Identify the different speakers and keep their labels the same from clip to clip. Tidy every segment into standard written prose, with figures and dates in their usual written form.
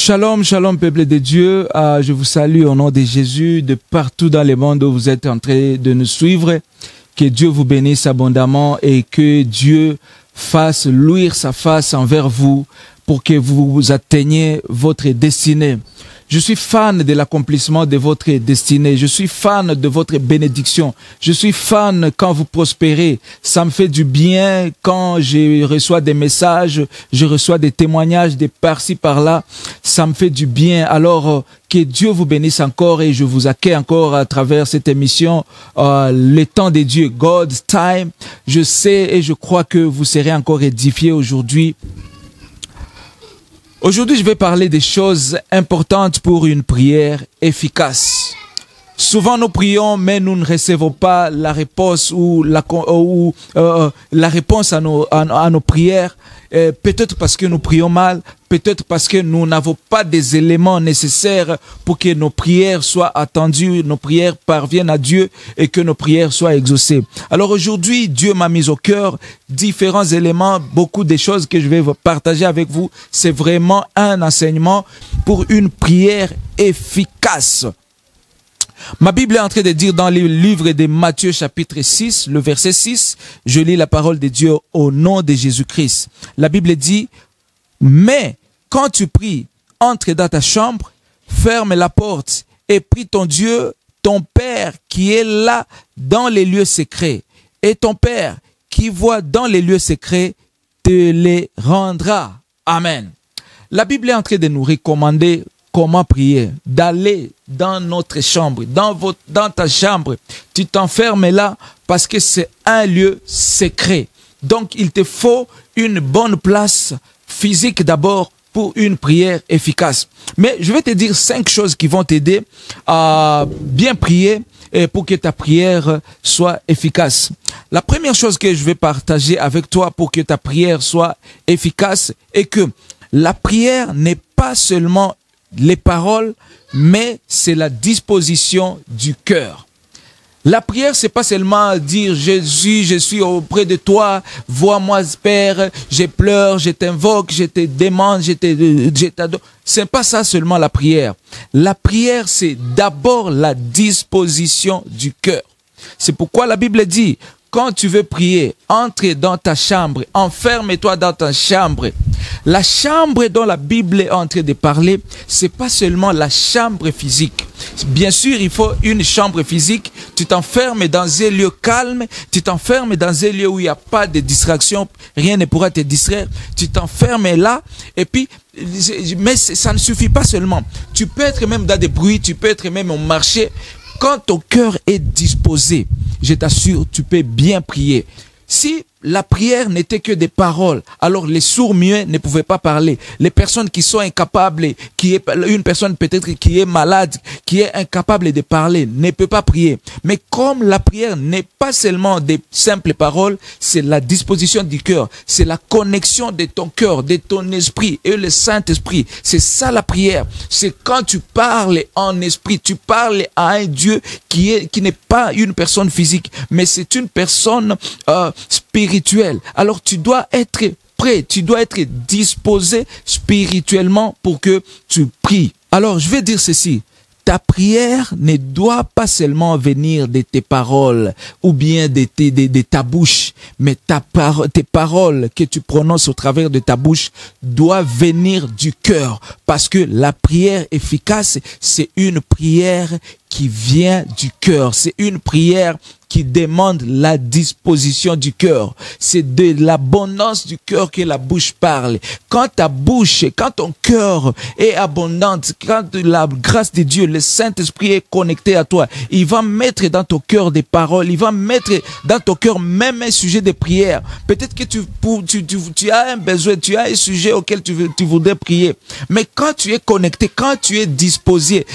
Speaker 1: Shalom, shalom peuple de Dieu, je vous salue au nom de Jésus de partout dans le monde où vous êtes en train de nous suivre. Que Dieu vous bénisse abondamment et que Dieu fasse luire sa face envers vous pour que vous atteigniez votre destinée. Je suis fan de l'accomplissement de votre destinée. Je suis fan de votre bénédiction. Je suis fan quand vous prospérez. Ça me fait du bien quand je reçois des messages, je reçois des témoignages de par-ci par-là. Ça me fait du bien. Alors, que Dieu vous bénisse encore et je vous accueille encore à travers cette émission, le temps de Dieu, God's Time. Je sais et je crois que vous serez encore édifiés aujourd'hui. Aujourd'hui, je vais parler des choses importantes pour une prière efficace. Souvent, nous prions, mais nous ne recevons pas la réponse ou la réponse à nos prières. Peut-être parce que nous prions mal, peut-être parce que nous n'avons pas des éléments nécessaires pour que nos prières soient attendues, nos prières parviennent à Dieu et que nos prières soient exaucées. Alors aujourd'hui, Dieu m'a mis au cœur différents éléments, beaucoup de choses que je vais partager avec vous. C'est vraiment un enseignement pour une prière efficace. Ma Bible est en train de dire dans le livre de Matthieu chapitre 6, le verset 6, je lis la parole de Dieu au nom de Jésus-Christ. La Bible dit, mais quand tu pries, entre dans ta chambre, ferme la porte et prie ton Dieu, ton Père qui est là dans les lieux secrets. Et ton Père qui voit dans les lieux secrets te les rendra. Amen. La Bible est en train de nous recommander comment prier, d'aller dans notre chambre, dans ta chambre. Tu t'enfermes là parce que c'est un lieu secret. Donc, il te faut une bonne place physique d'abord pour une prière efficace. Mais je vais te dire 5 choses qui vont t'aider à bien prier et pour que ta prière soit efficace. La première chose que je vais partager avec toi pour que ta prière soit efficace est que la prière n'est pas seulement les paroles, mais c'est la disposition du cœur. La prière, c'est pas seulement dire Jésus, je suis auprès de toi, vois-moi Père, je pleure, je t'invoque, je te demande, je t'adore. C'est pas ça seulement la prière. La prière, c'est d'abord la disposition du cœur. C'est pourquoi la Bible dit, quand tu veux prier, entre dans ta chambre, enferme-toi dans ta chambre. La chambre dont la Bible est en train de parler, c'est pas seulement la chambre physique. Bien sûr, il faut une chambre physique. Tu t'enfermes dans un lieu calme, tu t'enfermes dans un lieu où il n'y a pas de distraction, rien ne pourra te distraire. Tu t'enfermes là, et puis, mais ça ne suffit pas seulement. Tu peux être même dans des bruits, tu peux être même au marché. Quand ton cœur est disposé, je t'assure, tu peux bien prier. Si la prière n'était que des paroles, alors les sourds-muets ne pouvaient pas parler. Les personnes qui sont incapables, une personne peut-être qui est malade, qui est incapable de parler, ne peut pas prier. Mais comme la prière n'est pas seulement des simples paroles, c'est la disposition du cœur, c'est la connexion de ton cœur, de ton esprit et le Saint-Esprit. C'est ça la prière. C'est quand tu parles en esprit, tu parles à un Dieu qui n'est pas une personne physique, mais c'est une personne spirituelle. Alors tu dois être prêt, tu dois être disposé spirituellement pour que tu pries. Alors je vais dire ceci, ta prière ne doit pas seulement venir de tes paroles ou bien de ta bouche, mais tes paroles que tu prononces au travers de ta bouche doivent venir du cœur. Parce que la prière efficace, c'est une prière qui vient du cœur. C'est une prière qui demande la disposition du cœur. C'est de l'abondance du cœur que la bouche parle. Quand ta bouche, quand ton cœur est abondante, quand la grâce de Dieu, le Saint-Esprit est connecté à toi, il va mettre dans ton cœur des paroles, il va mettre dans ton cœur même un sujet de prière. Peut-être que tu as un besoin, tu as un sujet auquel tu voudrais prier. Mais quand tu es connecté, quand tu es disposé,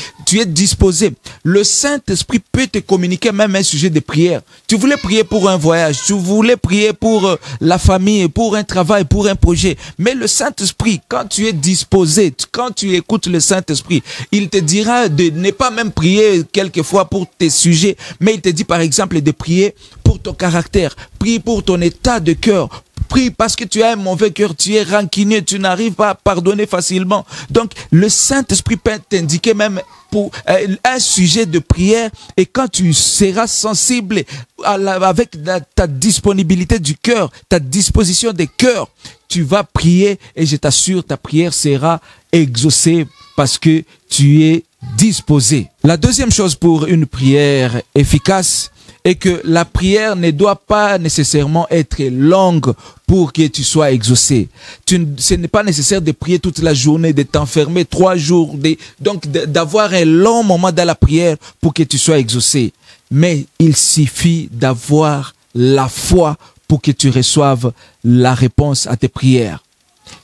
Speaker 1: le Saint-Esprit peut te communiquer même un sujet de prière. Tu voulais prier pour un voyage, tu voulais prier pour la famille, pour un travail, pour un projet. Mais le Saint-Esprit, quand tu es disposé, quand tu écoutes le Saint-Esprit, il te dira de ne pas même prier quelquefois pour tes sujets, mais il te dit par exemple de prier pour ton caractère, prier pour ton état de cœur, pries parce que tu as un mauvais cœur, tu es rancunier, tu n'arrives pas à pardonner facilement. Donc, le Saint-Esprit peut t'indiquer même pour un sujet de prière, et quand tu seras sensible avec ta disponibilité du cœur, ta disposition des cœurs, tu vas prier et je t'assure, ta prière sera exaucée parce que tu es disposé. La deuxième chose pour une prière efficace est que la prière ne doit pas nécessairement être longue pour que tu sois exaucé. Ce n'est pas nécessaire de prier toute la journée, de t'enfermer 3 jours, donc d'avoir un long moment dans la prière pour que tu sois exaucé. Mais il suffit d'avoir la foi pour que tu reçoives la réponse à tes prières.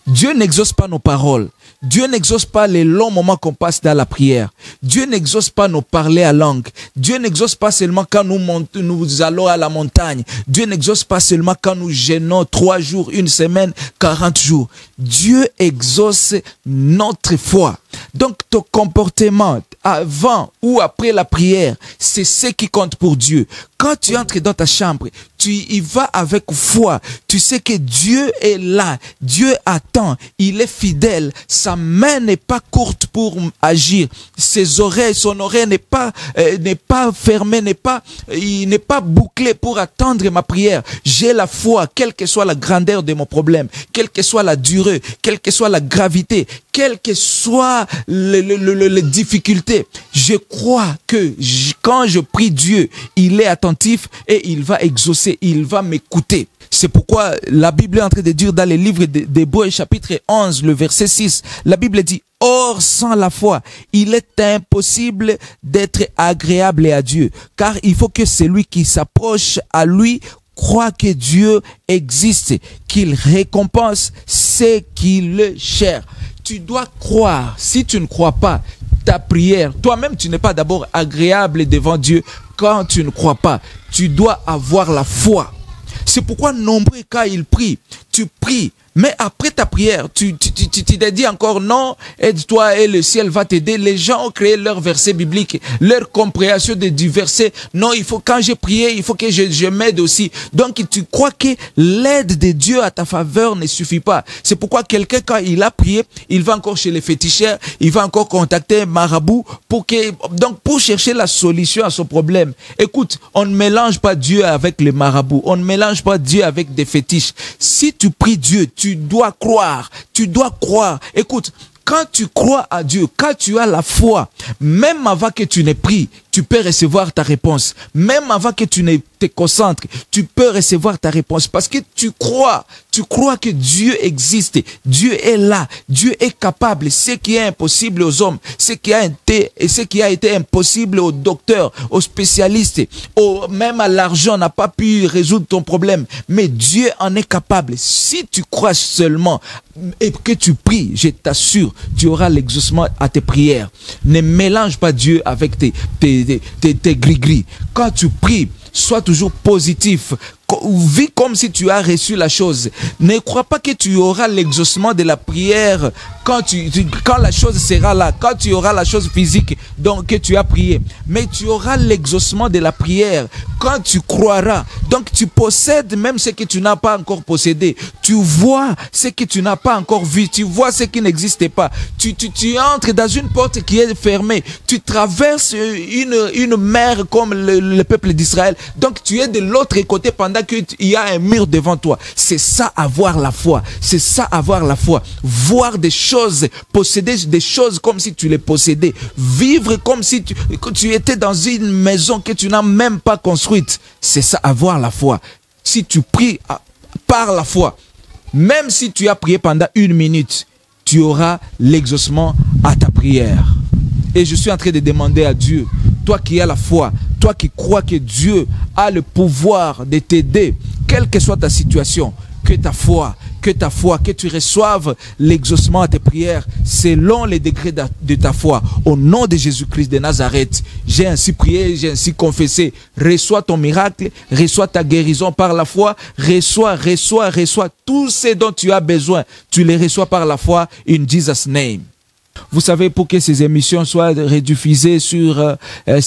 Speaker 1: Dieu n'exauce pas nos paroles. Dieu n'exauce pas les longs moments qu'on passe dans la prière. Dieu n'exauce pas nos parler à langue. Dieu n'exauce pas seulement quand nous allons à la montagne. Dieu n'exauce pas seulement quand nous jeûnons 3 jours, 1 semaine, 40 jours. Dieu exauce notre foi. Donc ton comportement avant ou après la prière, c'est ce qui compte pour Dieu. Quand tu entres dans ta chambre, tu y vas avec foi. Tu sais que Dieu est là. Dieu attend. Il est fidèle. Sa main n'est pas courte pour agir. Son oreille n'est pas fermée, il n'est pas bouclé pour attendre ma prière. J'ai la foi, quelle que soit la grandeur de mon problème, quelle que soit la durée, quelle que soit la gravité, quelles que soient les difficultés. Je crois que quand je prie Dieu, il est attentif et il va exaucer, il va m'écouter. C'est pourquoi la Bible est en train de dire dans le livre d'Hébreux chapitre 11, le verset 6, la Bible dit: or, sans la foi, il est impossible d'être agréable à Dieu, car il faut que celui qui s'approche à lui croit que Dieu existe, qu'il récompense ceux qui le cherchent. Tu dois croire. Si tu ne crois pas, ta prière, toi-même, tu n'es pas d'abord agréable devant Dieu quand tu ne crois pas. Tu dois avoir la foi. C'est pourquoi nombreux cas ils prient. Tu pries, mais après ta prière, tu te dis encore non, aide-toi et le ciel va t'aider. Les gens ont créé leur verset biblique, leur compréhension du verset. Non, quand j'ai prié, il faut que je m'aide aussi. Donc tu crois que l'aide de Dieu à ta faveur ne suffit pas. C'est pourquoi quelqu'un, quand il a prié, il va encore chez les féticheurs, il va encore contacter un marabout pour chercher la solution à son problème. Écoute, on ne mélange pas Dieu avec les marabouts, on ne mélange pas Dieu avec des fétiches. Si tu pries Dieu, tu dois croire, tu dois croire. Écoute, quand tu crois à Dieu, quand tu as la foi, même avant que tu n'aies prié, tu peux recevoir ta réponse. Même avant que tu ne te concentres, tu peux recevoir ta réponse parce que tu crois que Dieu existe, Dieu est là, Dieu est capable. Ce qui est impossible aux hommes, ce qui a été impossible aux docteurs, aux spécialistes, même à l'argent n'a pas pu résoudre ton problème, mais Dieu en est capable. Si tu crois seulement et que tu pries, je t'assure, tu auras l'exaucement à tes prières. Ne mélange pas Dieu avec tes gris-gris. Quand tu pries, sois toujours positif. Vis comme si tu as reçu la chose. Ne crois pas que tu auras l'exaucement de la prière quand la chose sera là, quand tu auras la chose physique que tu as prié. Mais tu auras l'exaucement de la prière quand tu croiras. Donc tu possèdes même ce que tu n'as pas encore possédé. Tu vois ce que tu n'as pas encore vu. Tu vois ce qui n'existe pas. Tu entres dans une porte qui est fermée. Tu traverses une mer comme le peuple d'Israël. Donc tu es de l'autre côté pendant qu'il y a un mur devant toi. C'est ça avoir la foi. C'est ça avoir la foi. Voir des choses, posséder des choses comme si tu les possédais. Vivre comme si tu étais dans une maison que tu n'as même pas construite. C'est ça avoir la foi. Si tu pries par la foi, même si tu as prié pendant 1 minute, tu auras l'exaucement à ta prière. Et je suis en train de demander à Dieu, toi qui as la foi, toi qui crois que Dieu a le pouvoir de t'aider, quelle que soit ta situation, que tu reçoives l'exaucement à tes prières selon les degrés de ta foi. Au nom de Jésus-Christ de Nazareth, j'ai ainsi prié, j'ai ainsi confessé. Reçois ton miracle, reçois ta guérison par la foi, reçois tout ce dont tu as besoin. Tu les reçois par la foi, in Jesus' name. Vous savez, pour que ces émissions soient rediffusées sur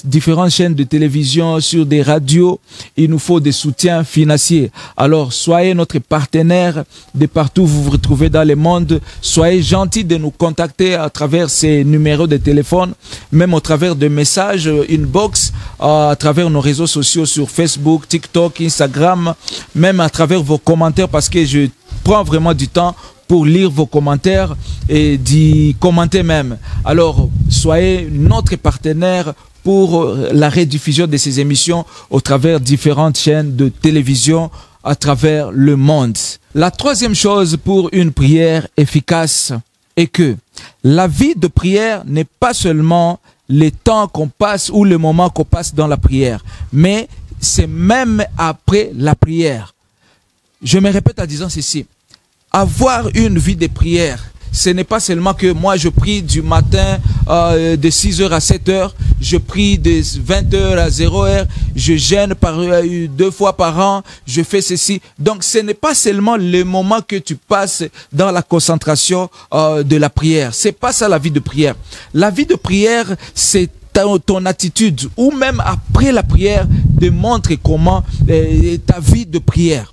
Speaker 1: différentes chaînes de télévision, sur des radios, il nous faut des soutiens financiers. Alors, soyez notre partenaire de partout où vous vous retrouvez dans le monde. Soyez gentils de nous contacter à travers ces numéros de téléphone, même au travers de messages inbox, à travers nos réseaux sociaux sur Facebook, TikTok, Instagram, même à travers vos commentaires, parce que je prends vraiment du temps pour lire vos commentaires et d'y commenter même. Alors, soyez notre partenaire pour la rediffusion de ces émissions au travers différentes chaînes de télévision à travers le monde. La troisième chose pour une prière efficace est que la vie de prière n'est pas seulement le temps qu'on passe ou le moment qu'on passe dans la prière, mais c'est même après la prière. Je me répète en disant ceci. Avoir une vie de prière, ce n'est pas seulement que moi je prie du matin de 6h à 7h, je prie de 20h à 0h, je jeûne 2 fois par an, je fais ceci. Donc ce n'est pas seulement le moment que tu passes dans la concentration de la prière. C'est pas ça la vie de prière. La vie de prière, c'est ton attitude, ou même après la prière, démontre comment ta vie de prière.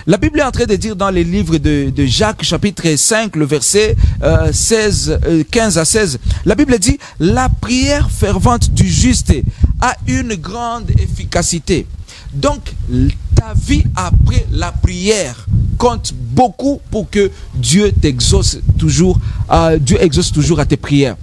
Speaker 1: La Bible est en train de dire dans les livres de Jacques, chapitre 5, le verset 15 à 16, la Bible dit « La prière fervente du juste a une grande efficacité. » Donc, ta vie après la prière compte beaucoup pour que Dieu t'exauce toujours, Dieu exauce toujours à tes prières.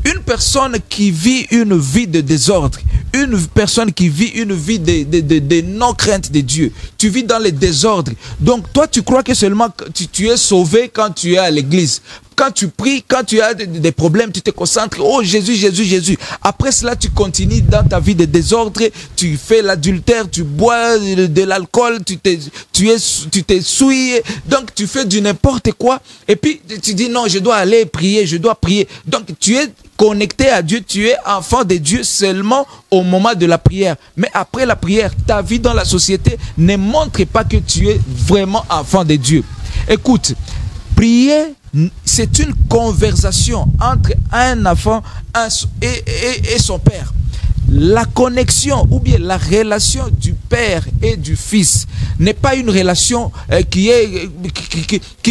Speaker 1: Une personne qui vit une vie de désordre, une personne qui vit une vie de non-crainte de Dieu, tu vis dans le désordre. Donc toi, tu crois que seulement tu es sauvé quand tu es à l'église. Quand tu pries, quand tu as des problèmes, tu te concentres. Oh Jésus, Jésus, Jésus. Après cela, tu continues dans ta vie de désordre. Tu fais l'adultère, tu bois de l'alcool, tu t'es souillé. Donc tu fais du n'importe quoi. Et puis tu dis non, je dois aller prier, je dois prier. Donc tu es connecté à Dieu, tu es enfant de Dieu seulement au moment de la prière. Mais après la prière, ta vie dans la société ne montre pas que tu es vraiment enfant de Dieu. Écoute, prier, c'est une conversation entre un enfant et son père. La connexion ou bien la relation du père et du fils n'est pas une relation qui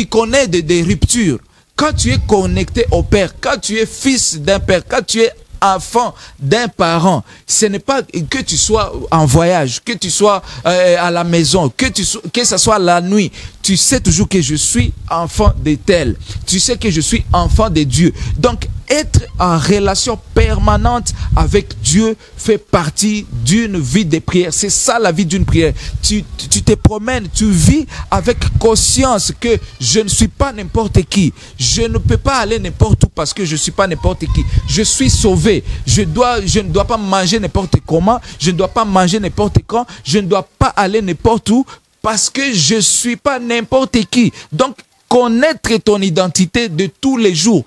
Speaker 1: connaît des ruptures. Quand tu es connecté au père, quand tu es fils d'un père, quand tu es enfant d'un parent, ce n'est pas que tu sois en voyage, que tu sois à la maison, que ce soit la nuit. Tu sais toujours que je suis enfant de tel. Tu sais que je suis enfant de Dieu. Donc, être en relation permanente avec Dieu fait partie d'une vie de prière. C'est ça la vie d'une prière. Tu te promènes, tu vis avec conscience que je ne suis pas n'importe qui. Je ne peux pas aller n'importe où parce que je ne suis pas n'importe qui. Je suis sauvé. Je ne dois pas manger n'importe comment. Je ne dois pas manger n'importe quand. Je ne dois pas aller n'importe où parce que je ne suis pas n'importe qui. Donc, connaître ton identité de tous les jours.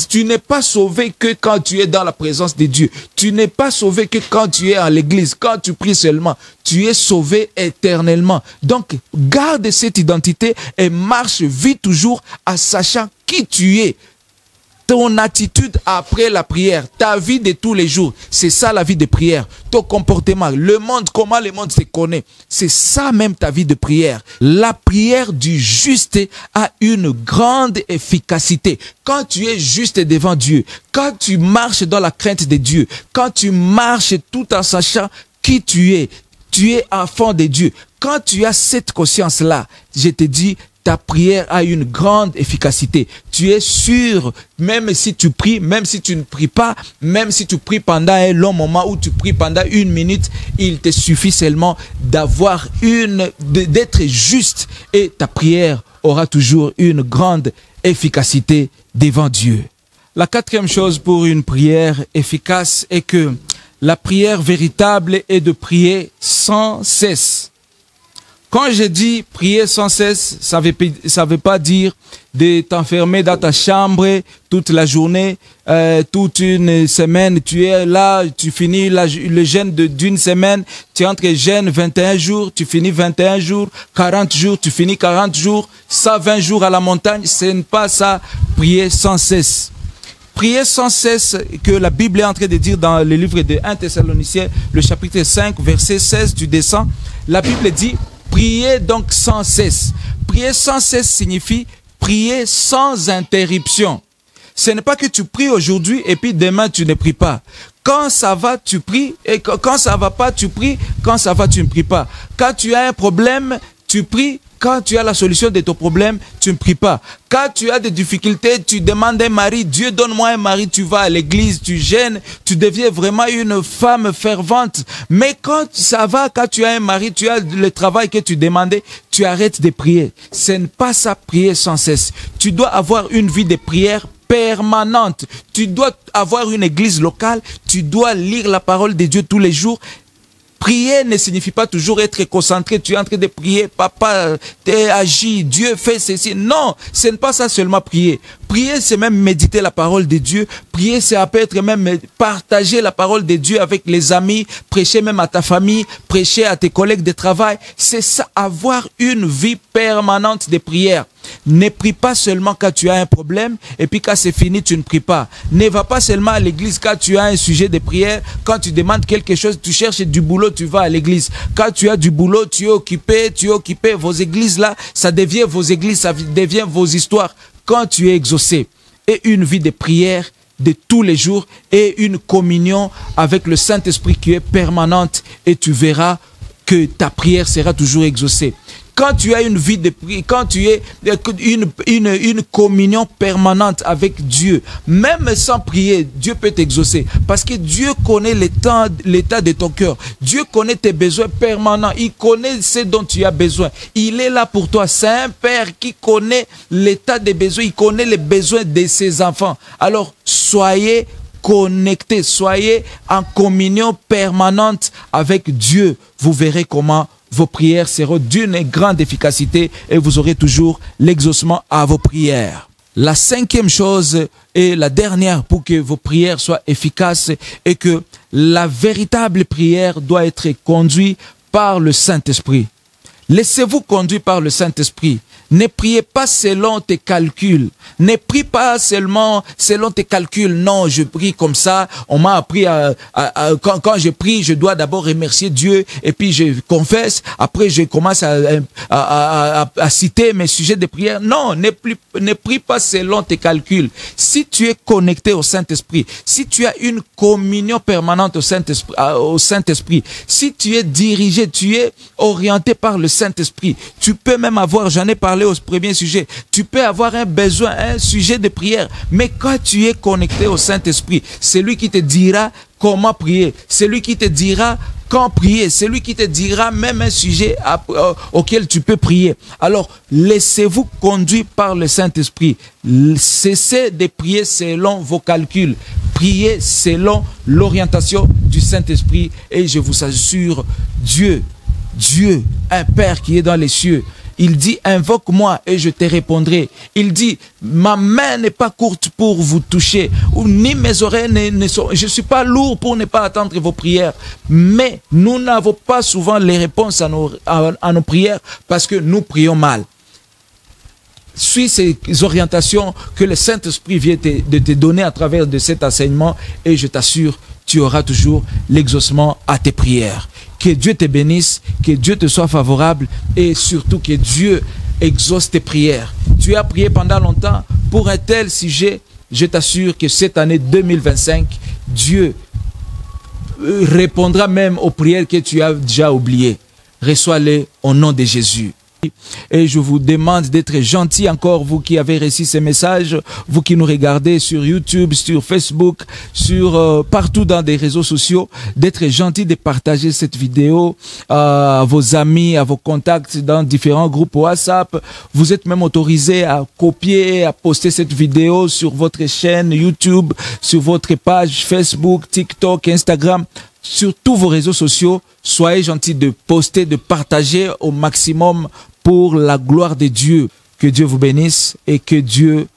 Speaker 1: Tu n'es pas sauvé que quand tu es dans la présence de Dieu. Tu n'es pas sauvé que quand tu es à l'église, quand tu pries seulement. Tu es sauvé éternellement. Donc, garde cette identité et marche, vis toujours en sachant qui tu es. Ton attitude après la prière, ta vie de tous les jours, c'est ça la vie de prière. Ton comportement, le monde, comment le monde se connaît, c'est ça même ta vie de prière. La prière du juste a une grande efficacité. Quand tu es juste devant Dieu, quand tu marches dans la crainte de Dieu, quand tu marches tout en sachant qui tu es enfant de Dieu. Quand tu as cette conscience-là, je te dis, ta prière a une grande efficacité. Tu es sûr, même si tu pries, même si tu ne pries pas, même si tu pries pendant un long moment ou tu pries pendant 1 minute, il te suffit seulement d'être juste et ta prière aura toujours une grande efficacité devant Dieu. La 4e chose pour une prière efficace est que la prière véritable est de prier sans cesse. Quand je dis prier sans cesse, ça veut pas dire de t'enfermer dans ta chambre toute la journée, toute une semaine. Tu es là, tu finis le jeûne d'une semaine, tu entres jeûne 21 jours, tu finis 21 jours, 40 jours, tu finis 40 jours, 120 jours à la montagne. Ce n'est pas ça, prier sans cesse. Priez sans cesse, que la Bible est en train de dire dans le livre de 1 Thessaloniciens, le chapitre 5, verset 16, tu descends. La Bible dit, priez donc sans cesse. Prier sans cesse signifie prier sans interruption. Ce n'est pas que tu pries aujourd'hui et puis demain tu ne pries pas. Quand ça va, tu pries, et quand ça va pas, tu pries. Quand ça va, tu ne pries pas. Quand tu as un problème, tu pries. Quand tu as la solution de ton problème, tu ne pries pas. Quand tu as des difficultés, tu demandes un mari. Dieu, donne-moi un mari. Tu vas à l'église, tu gênes, tu deviens vraiment une femme fervente. Mais quand ça va, quand tu as un mari, tu as le travail que tu demandais, tu arrêtes de prier. Ce n'est pas ça, prier sans cesse. Tu dois avoir une vie de prière permanente. Tu dois avoir une église locale. Tu dois lire la parole de Dieu tous les jours. Prier ne signifie pas toujours être concentré. Tu es en train de prier, papa, t'es agi, Dieu fait ceci. Non, ce n'est pas ça seulement prier. Prier, c'est même méditer la parole de Dieu. Prier, c'est peut être même partager la parole de Dieu avec les amis, prêcher même à ta famille, prêcher à tes collègues de travail. C'est ça, avoir une vie permanente de prière. Ne prie pas seulement quand tu as un problème et puis quand c'est fini, tu ne pries pas. Ne va pas seulement à l'église quand tu as un sujet de prière. Quand tu demandes quelque chose, tu cherches du boulot, tu vas à l'église. Quand tu as du boulot, tu es occupé. Vos églises là, ça devient vos églises, ça devient vos histoires. Quand tu es exaucé et une vie de prière de tous les jours et une communion avec le Saint-Esprit qui est permanente et tu verras que ta prière sera toujours exaucée. Quand tu as une vie de prière, quand tu as une communion permanente avec Dieu, même sans prier, Dieu peut t'exaucer. Parce que Dieu connaît l'état de ton cœur. Dieu connaît tes besoins permanents. Il connaît ce dont tu as besoin. Il est là pour toi. C'est un Père qui connaît l'état des besoins. Il connaît les besoins de ses enfants. Alors, soyez connectés, soyez en communion permanente avec Dieu. Vous verrez comment vos prières seront d'une grande efficacité et vous aurez toujours l'exaucement à vos prières. La cinquième chose et la dernière pour que vos prières soient efficaces est que la véritable prière doit être conduite par le Saint-Esprit. Laissez-vous conduire par le Saint-Esprit. Ne priez pas selon tes calculs. Ne prie pas seulement selon tes calculs. Non, je prie comme ça. On m'a appris quand je prie, je dois d'abord remercier Dieu et puis je confesse. Après, je commence à citer mes sujets de prière. Non, ne prie pas selon tes calculs. Si tu es connecté au Saint-Esprit, si tu as une communion permanente au Saint-Esprit, si tu es dirigé, tu es orienté par le Saint-Esprit, tu peux même avoir, j'en ai parlé au premier sujet, tu peux avoir un besoin, un sujet de prière, mais quand tu es connecté au Saint-Esprit, c'est lui qui te dira comment prier, c'est lui qui te dira quand prier, c'est lui qui te dira même un sujet auquel tu peux prier. Alors, laissez-vous conduire par le Saint-Esprit. Cessez de prier selon vos calculs. Priez selon l'orientation du Saint-Esprit et je vous assure, Dieu, un Père qui est dans les cieux, il dit, invoque-moi et je te répondrai. Il dit, ma main n'est pas courte pour vous toucher, ni mes oreilles ne sont... Je ne suis pas lourd pour ne pas attendre vos prières. Mais nous n'avons pas souvent les réponses à nos prières parce que nous prions mal. Suis ces orientations que le Saint-Esprit vient de te donner à travers de cet enseignement et je t'assure, tu auras toujours l'exaucement à tes prières. Que Dieu te bénisse, que Dieu te soit favorable et surtout que Dieu exauce tes prières. Tu as prié pendant longtemps pour un tel sujet, je t'assure que cette année 2025, Dieu répondra même aux prières que tu as déjà oubliées. Reçois-les au nom de Jésus. Et je vous demande d'être gentil encore, vous qui avez reçu ces messages, vous qui nous regardez sur YouTube, sur Facebook, sur partout dans des réseaux sociaux, d'être gentil de partager cette vidéo à vos amis, à vos contacts dans différents groupes WhatsApp. Vous êtes même autorisé à copier, à poster cette vidéo sur votre chaîne YouTube, sur votre page Facebook, TikTok, Instagram. Sur tous vos réseaux sociaux, soyez gentils de poster, de partager au maximum pour la gloire de Dieu. Que Dieu vous bénisse et que Dieu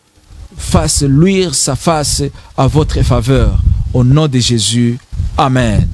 Speaker 1: fasse luire sa face à votre faveur. Au nom de Jésus, Amen.